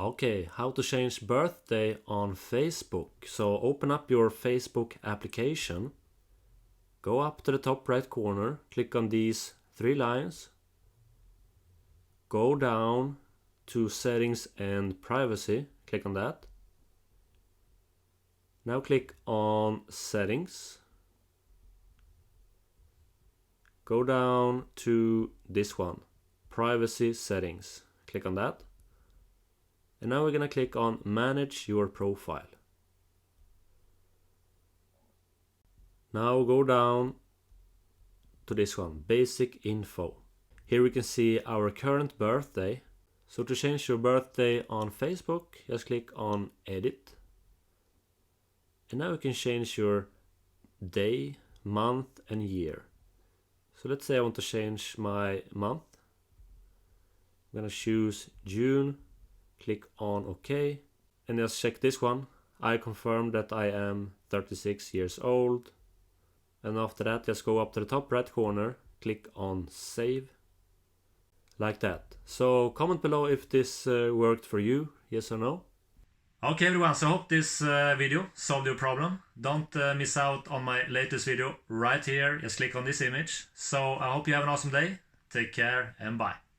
Okay, how to change birthday on Facebook. So open up your Facebook application, go up to the top right corner, click on these 3 lines, go down to settings and privacy, click on that. Now click on settings, go down to this one, privacy settings, click on that. And now we're gonna click on manage your profile. Now go down to this one, basic info. Here we can see our current birthday. So to change your birthday on Facebook, just click on edit. And now you can change your day, month and year. So let's say I want to change my month. I'm gonna choose June. Click on OK, and just check this one. I confirm that I am 36 years old. And after that, just go up to the top right corner, click on save. Like that. So comment below if this worked for you, yes or no. Okay everyone, so I hope this video solved your problem. Don't miss out on my latest video right here. Just click on this image. So I hope you have an awesome day. Take care and bye.